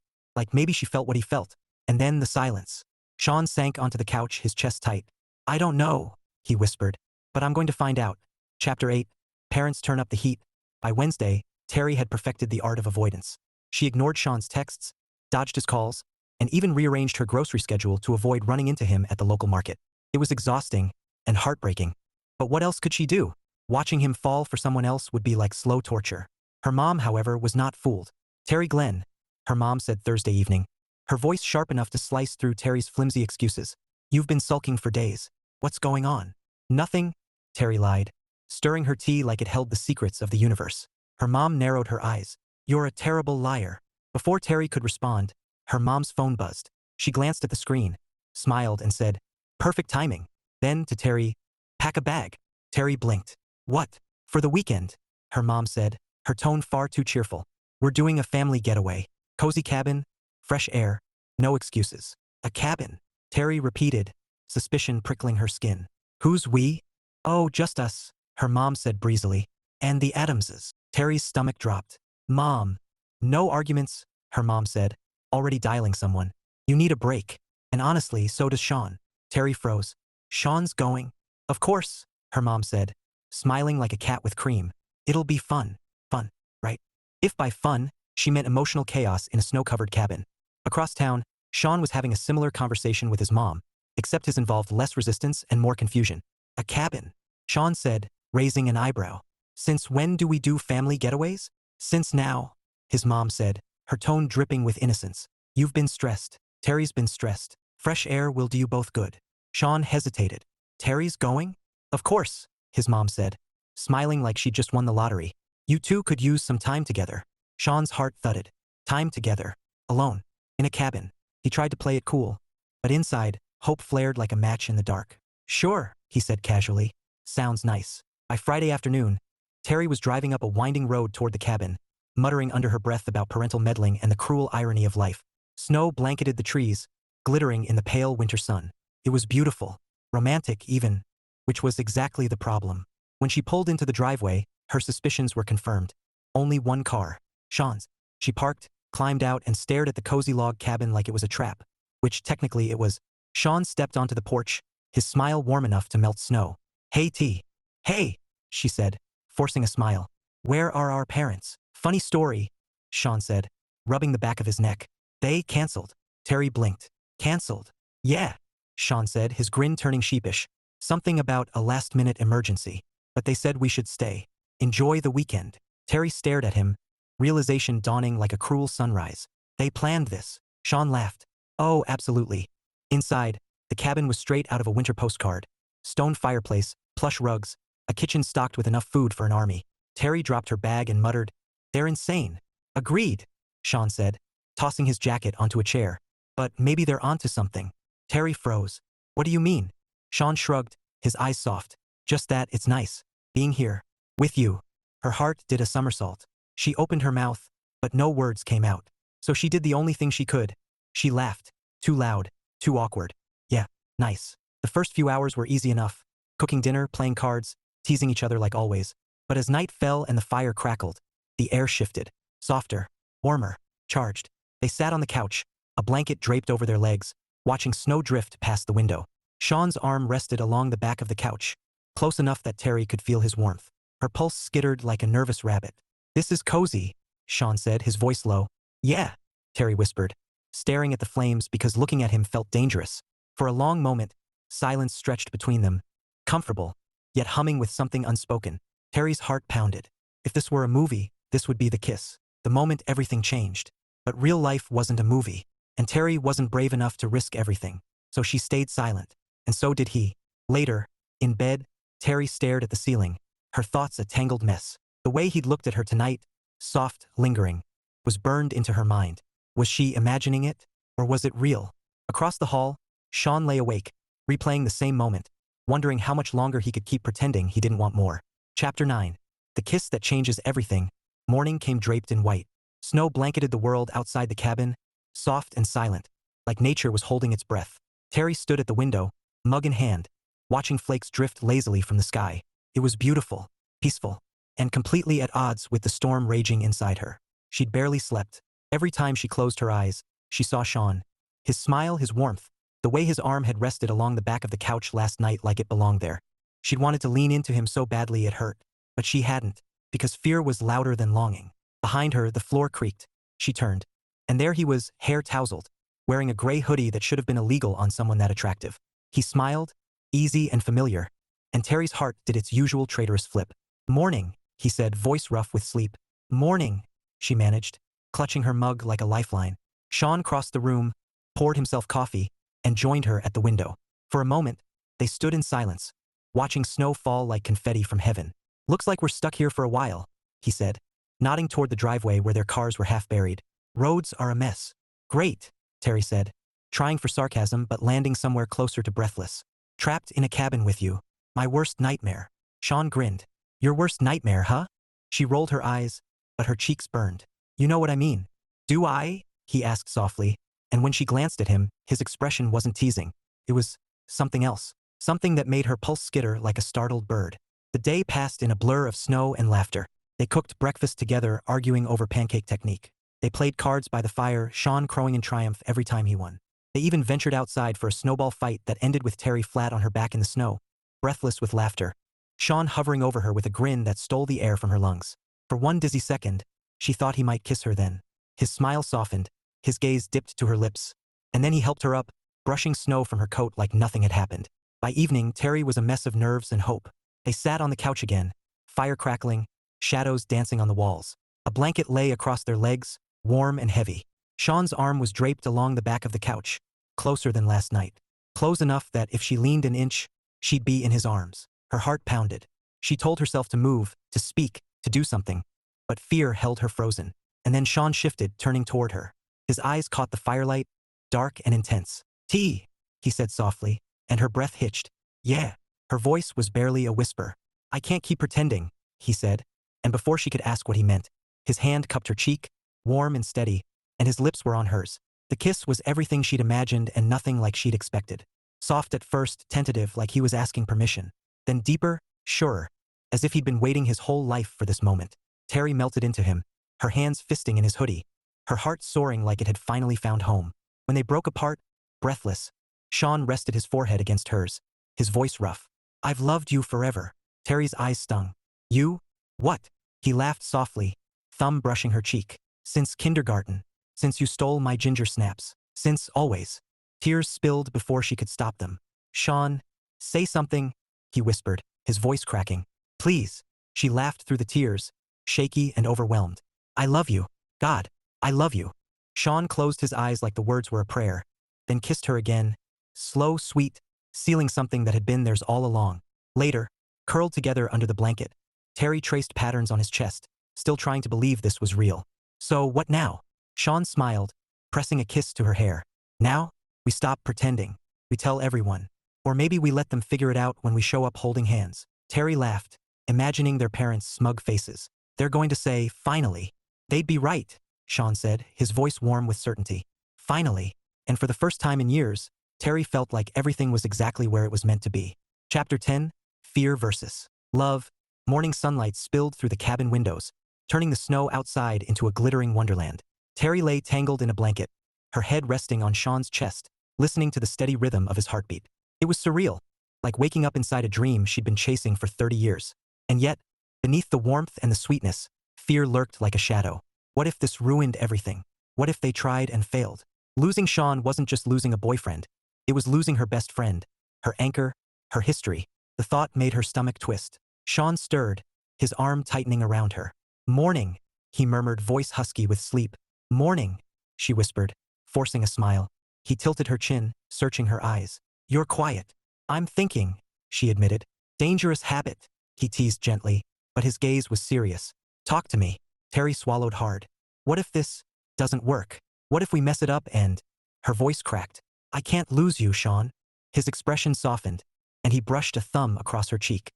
[SPEAKER 1] maybe she felt what he felt. And then the silence. Sean sank onto the couch, his chest tight. I don't know, he whispered. But I'm going to find out. Chapter 8. Parents turn up the heat. By Wednesday, Terry had perfected the art of avoidance. She ignored Sean's texts, dodged his calls, and even rearranged her grocery schedule to avoid running into him at the local market. It was exhausting and heartbreaking. But what else could she do? Watching him fall for someone else would be like slow torture. Her mom, however, was not fooled. Terry Glenn, her mom said Thursday evening, her voice sharp enough to slice through Terry's flimsy excuses. You've been sulking for days. What's going on? Nothing, Terry lied, stirring her tea like it held the secrets of the universe. Her mom narrowed her eyes. You're a terrible liar. Before Terry could respond, her mom's phone buzzed. She glanced at the screen, smiled and said, perfect timing. Then to Terry, pack a bag. Terry blinked. What? For the weekend, her mom said, her tone far too cheerful. We're doing a family getaway. Cozy cabin, fresh air, no excuses. A cabin, Terry repeated, suspicion prickling her skin. Who's we? Oh, just us, her mom said breezily. And the Adamses. Terry's stomach dropped. Mom. No arguments, her mom said, already dialing someone. You need a break. And honestly, so does Sean. Terry froze. Sean's going? Of course, her mom said, smiling like a cat with cream. It'll be fun. Fun, right? If by fun, she meant emotional chaos in a snow-covered cabin. Across town, Sean was having a similar conversation with his mom, except his involved less resistance and more confusion. A cabin, Sean said, raising an eyebrow. Since when do we do family getaways? Since now, his mom said, her tone dripping with innocence. You've been stressed. Terry's been stressed. Fresh air will do you both good. Sean hesitated. Terry's going? Of course, his mom said, smiling like she'd just won the lottery. You two could use some time together. Sean's heart thudded. Time together. Alone. In a cabin. He tried to play it cool. But inside, hope flared like a match in the dark. Sure, he said casually. Sounds nice. By Friday afternoon, Terry was driving up a winding road toward the cabin, muttering under her breath about parental meddling and the cruel irony of life. Snow blanketed the trees, glittering in the pale winter sun. It was beautiful. Romantic, even. Which was exactly the problem. When she pulled into the driveway, her suspicions were confirmed. Only one car. Sean's. She parked, climbed out and stared at the cozy log cabin like it was a trap. Which technically it was. Sean stepped onto the porch, his smile warm enough to melt snow. Hey T. Hey, she said, forcing a smile. Where are our parents? Funny story, Sean said, rubbing the back of his neck. They canceled. Terry blinked. Canceled? Yeah, Sean said, his grin turning sheepish. Something about a last-minute emergency. But they said we should stay. Enjoy the weekend. Terry stared at him, realization dawning like a cruel sunrise. They planned this. Sean laughed. Oh, absolutely. Inside, the cabin was straight out of a winter postcard. Stone fireplace, plush rugs, a kitchen stocked with enough food for an army. Terry dropped her bag and muttered, they're insane. Agreed, Sean said, tossing his jacket onto a chair. But maybe they're onto something. Terry froze. What do you mean? Sean shrugged, his eyes soft. Just that it's nice. Being here. With you. Her heart did a somersault. She opened her mouth, but no words came out. So she did the only thing she could. She laughed. Too loud. Too awkward. Yeah, nice. The first few hours were easy enough. Cooking dinner, playing cards, teasing each other like always. But as night fell and the fire crackled, the air shifted. Softer. Warmer. Charged. They sat on the couch, a blanket draped over their legs, watching snow drift past the window. Sean's arm rested along the back of the couch, close enough that Terry could feel his warmth. Her pulse skittered like a nervous rabbit. This is cozy, Sean said, his voice low. Yeah, Terry whispered, staring at the flames because looking at him felt dangerous. For a long moment, silence stretched between them, comfortable, yet humming with something unspoken. Terry's heart pounded. If this were a movie, this would be the kiss. The moment everything changed. But real life wasn't a movie, and Terry wasn't brave enough to risk everything. So she stayed silent, and so did he. Later, in bed, Terry stared at the ceiling, her thoughts a tangled mess. The way he'd looked at her tonight, soft, lingering, was burned into her mind. Was she imagining it, or was it real? Across the hall, Sean lay awake, replaying the same moment, wondering how much longer he could keep pretending he didn't want more. Chapter 9. The kiss that changes everything. Morning came draped in white. Snow blanketed the world outside the cabin, soft and silent, like nature was holding its breath. Terry stood at the window, mug in hand, watching flakes drift lazily from the sky. It was beautiful, peaceful, and completely at odds with the storm raging inside her. She'd barely slept. Every time she closed her eyes, she saw Sean. His smile, his warmth, the way his arm had rested along the back of the couch last night like it belonged there. She'd wanted to lean into him so badly it hurt. But she hadn't, because fear was louder than longing. Behind her, the floor creaked. She turned. And there he was, hair tousled, wearing a gray hoodie that should have been illegal on someone that attractive. He smiled, easy and familiar, and Terry's heart did its usual traitorous flip. "Morning," he said, voice rough with sleep. "Morning," she managed, clutching her mug like a lifeline. Sean crossed the room, poured himself coffee, and joined her at the window. For a moment, they stood in silence, watching snow fall like confetti from heaven. "Looks like we're stuck here for a while," he said, nodding toward the driveway where their cars were half buried. "Roads are a mess." "Great," Terry said, trying for sarcasm but landing somewhere closer to breathless. "Trapped in a cabin with you. My worst nightmare." Sean grinned. "Your worst nightmare, huh?" She rolled her eyes, but her cheeks burned. "You know what I mean." "Do I?" he asked softly, and when she glanced at him, his expression wasn't teasing. It was something else, something that made her pulse skitter like a startled bird. The day passed in a blur of snow and laughter. They cooked breakfast together, arguing over pancake technique. They played cards by the fire, Sean crowing in triumph every time he won. They even ventured outside for a snowball fight that ended with Terry flat on her back in the snow, breathless with laughter. Sean hovering over her with a grin that stole the air from her lungs. For one dizzy second, she thought he might kiss her then. His smile softened, his gaze dipped to her lips, and then he helped her up, brushing snow from her coat like nothing had happened. By evening, Terry was a mess of nerves and hope. They sat on the couch again, fire crackling, shadows dancing on the walls. A blanket lay across their legs, warm and heavy. Sean's arm was draped along the back of the couch, closer than last night. Close enough that if she leaned an inch, she'd be in his arms. Her heart pounded. She told herself to move, to speak, to do something. But fear held her frozen. And then Sean shifted, turning toward her. His eyes caught the firelight, dark and intense. "Tea," he said softly, and her breath hitched. "Yeah." Her voice was barely a whisper. "I can't keep pretending," he said, and before she could ask what he meant, his hand cupped her cheek, warm and steady, and his lips were on hers. The kiss was everything she'd imagined and nothing like she'd expected. Soft at first, tentative like he was asking permission. Then deeper, surer, as if he'd been waiting his whole life for this moment. Terry melted into him, her hands fisting in his hoodie, her heart soaring like it had finally found home. When they broke apart, breathless, Sean rested his forehead against hers, his voice rough. "I've loved you forever." Terry's eyes stung. "You? What?" He laughed softly, thumb brushing her cheek. "Since kindergarten. Since you stole my ginger snaps. Since always." Tears spilled before she could stop them. "Sean, say something," he whispered, his voice cracking. "Please." She laughed through the tears, shaky and overwhelmed. "I love you. God, I love you." Sean closed his eyes like the words were a prayer, then kissed her again, slow, sweet, sealing something that had been theirs all along. Later, curled together under the blanket, Terry traced patterns on his chest, still trying to believe this was real. "So what now?" Sean smiled, pressing a kiss to her hair. "Now, we stop pretending. We tell everyone. Or maybe we let them figure it out when we show up holding hands." Terry laughed, imagining their parents' smug faces. "They're going to say, 'Finally.'" "They'd be right," Sean said, his voice warm with certainty. "Finally." And for the first time in years, Terry felt like everything was exactly where it was meant to be. Chapter 10, Fear versus Love. Morning sunlight spilled through the cabin windows, turning the snow outside into a glittering wonderland. Terry lay tangled in a blanket, her head resting on Sean's chest, listening to the steady rhythm of his heartbeat. It was surreal, like waking up inside a dream she'd been chasing for 30 years. And yet, beneath the warmth and the sweetness, fear lurked like a shadow. What if this ruined everything? What if they tried and failed? Losing Sean wasn't just losing a boyfriend. It was losing her best friend, her anchor, her history. The thought made her stomach twist. Sean stirred, his arm tightening around her. "Morning," he murmured, voice husky with sleep. "Morning," she whispered, forcing a smile. He tilted her chin, searching her eyes. "You're quiet." "I'm thinking," she admitted. "Dangerous habit," he teased gently, but his gaze was serious. "Talk to me." Terry swallowed hard. "What if this doesn't work? What if we mess it up and—" Her voice cracked. "I can't lose you, Sean." His expression softened, and he brushed a thumb across her cheek.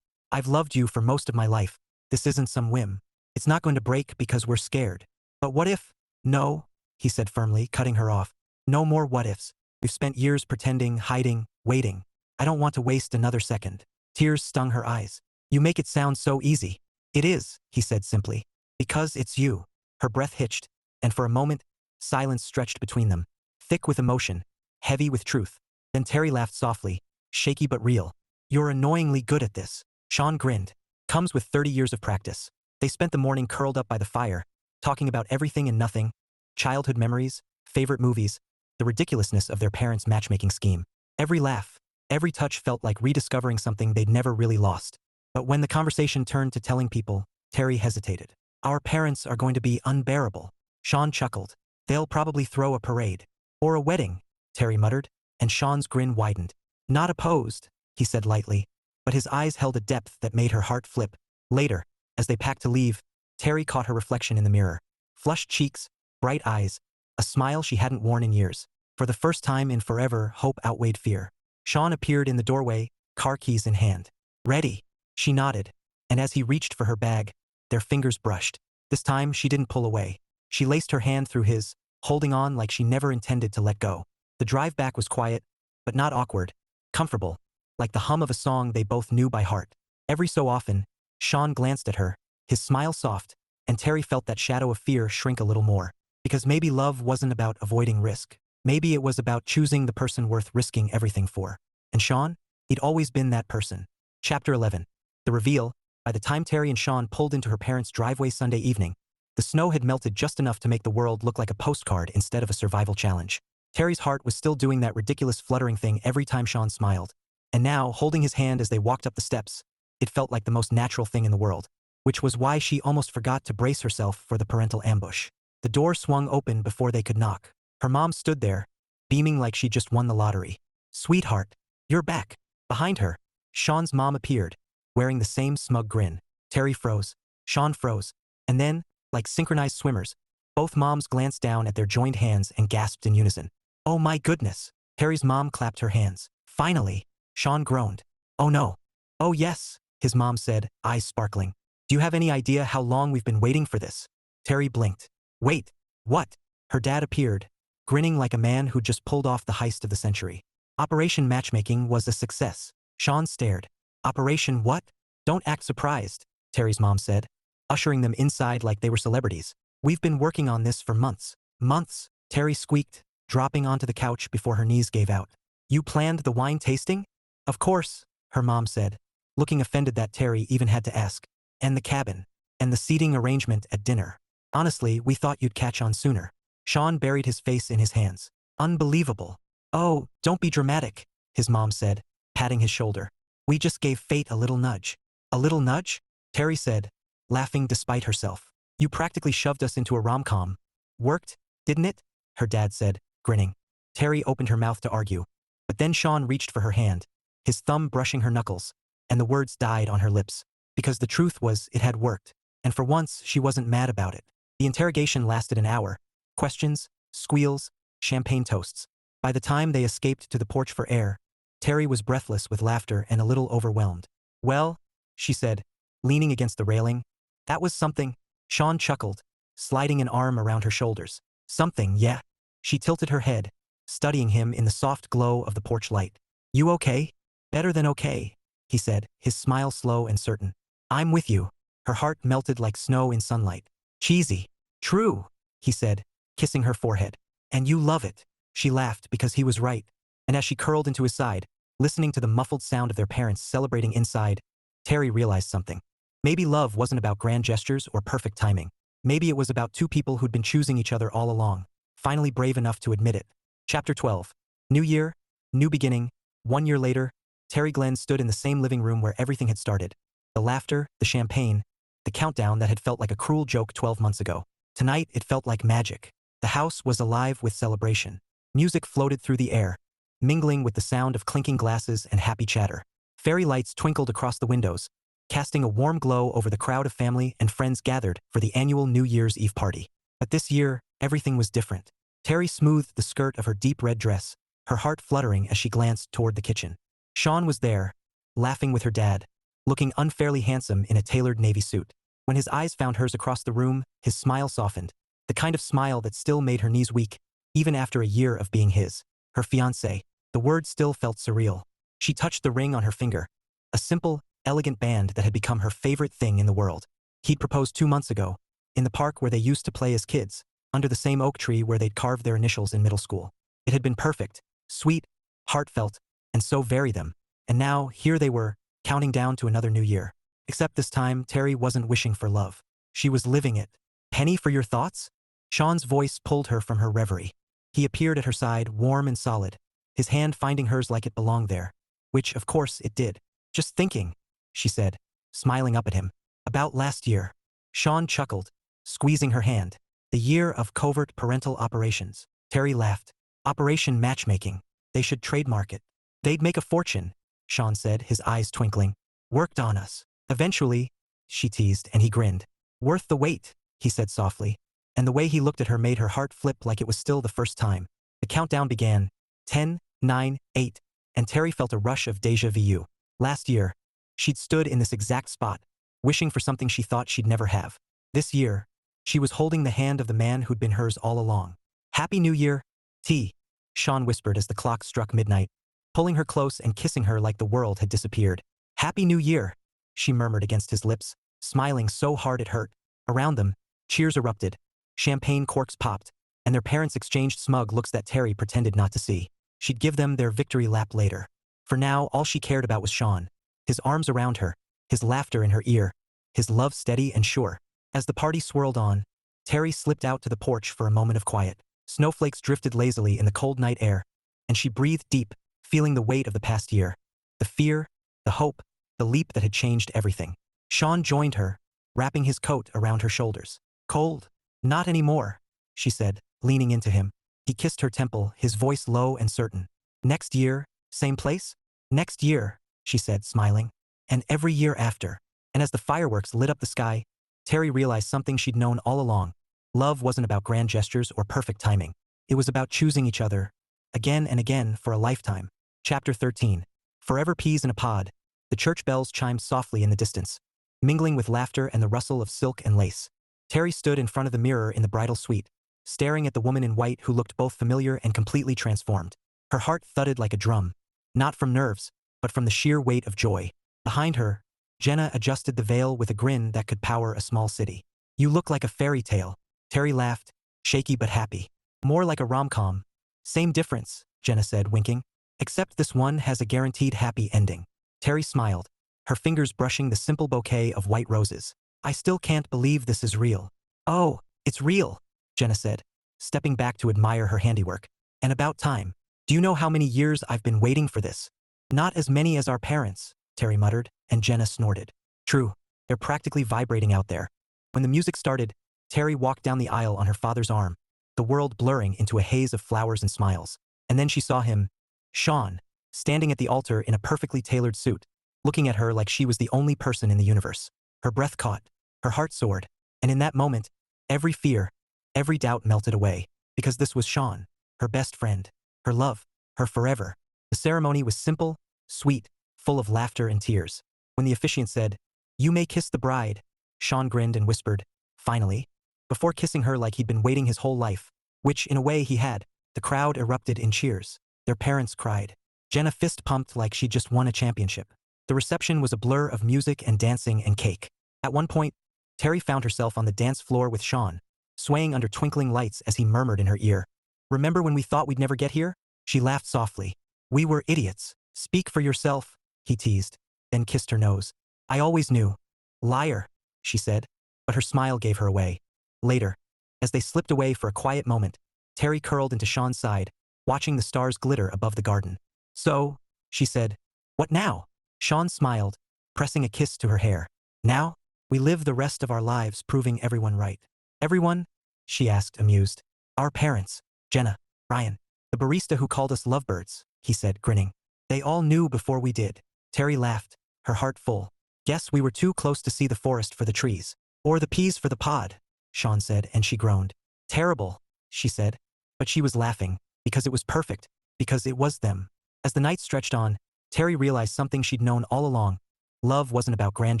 [SPEAKER 1] I've loved you for most of my life. This isn't some whim. It's not going to break because we're scared. But what if—" "No," he said firmly, cutting her off. "No more what ifs. We've spent years pretending, hiding, waiting. I don't want to waste another second." Tears stung her eyes. "You make it sound so easy." "It is," he said simply. "Because it's you." Her breath hitched, and for a moment, silence stretched between them, thick with emotion, heavy with truth. Then Terry laughed softly, shaky but real. You're annoyingly good at this. Sean grinned. Comes with 30 years of practice. They spent the morning curled up by the fire, talking about everything and nothing, childhood memories, favorite movies, the ridiculousness of their parents' matchmaking scheme. Every laugh, every touch felt like rediscovering something they'd never really lost. But when the conversation turned to telling people, Terry hesitated. Our parents are going to be unbearable. Sean chuckled. They'll probably throw a parade. Or a wedding, Terry muttered, and Sean's grin widened. Not opposed, he said lightly, but his eyes held a depth that made her heart flip. Later, as they packed to leave, Terry caught her reflection in the mirror. Flushed cheeks, bright eyes, a smile she hadn't worn in years. For the first time in forever, hope outweighed fear. Sean appeared in the doorway, car keys in hand. Ready? She nodded, and as he reached for her bag, their fingers brushed. This time she didn't pull away. She laced her hand through his, holding on like she never intended to let go. The drive back was quiet, but not awkward, comfortable, like the hum of a song they both knew by heart. Every so often, Sean glanced at her, his smile soft, and Terry felt that shadow of fear shrink a little more. Because maybe love wasn't about avoiding risk. Maybe it was about choosing the person worth risking everything for. And Sean? He'd always been that person. Chapter 11. The reveal. By the time Terry and Sean pulled into her parents' driveway Sunday evening, the snow had melted just enough to make the world look like a postcard instead of a survival challenge. Terry's heart was still doing that ridiculous fluttering thing every time Sean smiled. And now, holding his hand as they walked up the steps, it felt like the most natural thing in the world. Which was why she almost forgot to brace herself for the parental ambush. The door swung open before they could knock. Her mom stood there, beaming like she'd just won the lottery. Sweetheart, you're back. Behind her, Sean's mom appeared, wearing the same smug grin. Terry froze. Sean froze. And then, like synchronized swimmers, both moms glanced down at their joined hands and gasped in unison. Oh my goodness. Terry's mom clapped her hands. Finally. Sean groaned. Oh no. Oh yes, his mom said, eyes sparkling. Do you have any idea how long we've been waiting for this? Terry blinked. Wait, what? Her dad appeared, grinning like a man who'd just pulled off the heist of the century. Operation Matchmaking was a success. Sean stared. Operation what? Don't act surprised, Terry's mom said, ushering them inside like they were celebrities. We've been working on this for months. Months, Terry squeaked, dropping onto the couch before her knees gave out. You planned the wine tasting? Of course, her mom said, looking offended that Terry even had to ask. And the cabin. And the seating arrangement at dinner. Honestly, we thought you'd catch on sooner. Sean buried his face in his hands. Unbelievable. Oh, don't be dramatic, his mom said, patting his shoulder. We just gave fate a little nudge. A little nudge? Terry said, laughing despite herself. You practically shoved us into a rom-com. Worked, didn't it? Her dad said, grinning. Terry opened her mouth to argue. But then Sean reached for her hand, his thumb brushing her knuckles, and the words died on her lips. Because the truth was, it had worked. And for once, she wasn't mad about it. The interrogation lasted an hour. Questions, squeals, champagne toasts. By the time they escaped to the porch for air, Terry was breathless with laughter and a little overwhelmed. Well, she said, leaning against the railing. That was something. Sean chuckled, sliding an arm around her shoulders. Something, yeah. She tilted her head, studying him in the soft glow of the porch light. You okay? Better than okay, he said, his smile slow and certain. I'm with you. Her heart melted like snow in sunlight. Cheesy. True, he said, kissing her forehead. And you love it. She laughed because he was right. And as she curled into his side, listening to the muffled sound of their parents celebrating inside, Terry realized something. Maybe love wasn't about grand gestures or perfect timing. Maybe it was about two people who'd been choosing each other all along, finally brave enough to admit it. Chapter 12. New year, new beginning. 1 year later, Terry Glenn stood in the same living room where everything had started. The laughter, the champagne, the countdown that had felt like a cruel joke 12 months ago. Tonight, it felt like magic. The house was alive with celebration. Music floated through the air, mingling with the sound of clinking glasses and happy chatter. Fairy lights twinkled across the windows, casting a warm glow over the crowd of family and friends gathered for the annual New Year's Eve party. But this year, everything was different. Terry smoothed the skirt of her deep red dress, her heart fluttering as she glanced toward the kitchen. Sean was there, laughing with her dad, looking unfairly handsome in a tailored navy suit. When his eyes found hers across the room, his smile softened, the kind of smile that still made her knees weak, even after a year of being his, her fiancé. The word still felt surreal. She touched the ring on her finger, a simple, elegant band that had become her favorite thing in the world. He'd proposed 2 months ago, in the park where they used to play as kids, under the same oak tree where they'd carved their initials in middle school. It had been perfect, sweet, heartfelt, and so very them. And now, here they were, counting down to another new year. Except this time, Terry wasn't wishing for love. She was living it. Penny for your thoughts? Sean's voice pulled her from her reverie. He appeared at her side, warm and solid, his hand finding hers like it belonged there. Which, of course, it did. Just thinking, she said, smiling up at him. About last year. Sean chuckled, squeezing her hand. The year of covert parental operations. Terry laughed. Operation Matchmaking. They should trademark it. They'd make a fortune, Sean said, his eyes twinkling. Worked on us. Eventually, she teased, and he grinned. Worth the wait, he said softly. And the way he looked at her made her heart flip like it was still the first time. The countdown began. 10, 9, 8. And Terry felt a rush of déjà vu. Last year, she'd stood in this exact spot, wishing for something she thought she'd never have. This year, she was holding the hand of the man who'd been hers all along. Happy New Year, T, Sean whispered as the clock struck midnight, pulling her close and kissing her like the world had disappeared. Happy New Year, she murmured against his lips, smiling so hard it hurt. Around them, cheers erupted, champagne corks popped, and their parents exchanged smug looks that Terry pretended not to see. She'd give them their victory lap later. For now, all she cared about was Sean. His arms around her, his laughter in her ear, his love steady and sure. As the party swirled on, Terry slipped out to the porch for a moment of quiet. Snowflakes drifted lazily in the cold night air, and she breathed deep, feeling the weight of the past year. The fear, the hope, the leap that had changed everything. Sean joined her, wrapping his coat around her shoulders. Cold? Not anymore, she said, leaning into him. He kissed her temple, his voice low and certain. Next year, same place? Next year, she said, smiling. And every year after. And as the fireworks lit up the sky, Terry realized something she'd known all along. Love wasn't about grand gestures or perfect timing. It was about choosing each other, again and again for a lifetime. Chapter 13. Forever Peas in a Pod. The church bells chimed softly in the distance, mingling with laughter and the rustle of silk and lace. Terry stood in front of the mirror in the bridal suite, staring at the woman in white who looked both familiar and completely transformed. Her heart thudded like a drum, not from nerves, but from the sheer weight of joy. Behind her, Jenna adjusted the veil with a grin that could power a small city. You look like a fairy tale. Terry laughed, shaky but happy. More like a rom-com. Same difference, Jenna said, winking. Except this one has a guaranteed happy ending. Terry smiled, her fingers brushing the simple bouquet of white roses. I still can't believe this is real. Oh, it's real, Jenna said, stepping back to admire her handiwork. And about time. Do you know how many years I've been waiting for this? Not as many as our parents, Terry muttered, and Jenna snorted. True, they're practically vibrating out there. When the music started, Terry walked down the aisle on her father's arm, the world blurring into a haze of flowers and smiles. And then she saw him, Sean, standing at the altar in a perfectly tailored suit, looking at her like she was the only person in the universe. Her breath caught, her heart soared, and in that moment, every fear, every doubt melted away, because this was Sean, her best friend, her love, her forever. The ceremony was simple, sweet, full of laughter and tears. When the officiant said, "You may kiss the bride," Sean grinned and whispered, "Finally," before kissing her like he'd been waiting his whole life, which in a way he had. The crowd erupted in cheers. Their parents cried. Jenna fist-pumped like she'd just won a championship. The reception was a blur of music and dancing and cake. At one point, Terry found herself on the dance floor with Sean, swaying under twinkling lights as he murmured in her ear, "Remember when we thought we'd never get here?" She laughed softly. "We were idiots. Speak for yourself," he teased, then kissed her nose. "I always knew." "Liar," she said, but her smile gave her away. Later, as they slipped away for a quiet moment, Terry curled into Sean's side, watching the stars glitter above the garden. "So," she said, "what now?" Sean smiled, pressing a kiss to her hair. "Now, we live the rest of our lives proving everyone right." "Everyone?" she asked, amused. "Our parents, Jenna, Ryan, the barista who called us lovebirds," he said, grinning. "They all knew before we did." Terry laughed, her heart full. "Guess we were too close to see the forest for the trees. Or the peas for the pod," Sean said, and she groaned. "Terrible," she said. But she was laughing, because it was perfect, because it was them. As the night stretched on, Terry realized something she'd known all along. Love wasn't about grand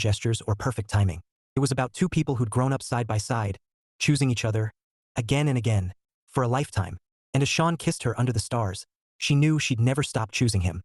[SPEAKER 1] gestures or perfect timing. It was about two people who'd grown up side by side, choosing each other, again and again, for a lifetime. And as Sean kissed her under the stars, she knew she'd never stop choosing him.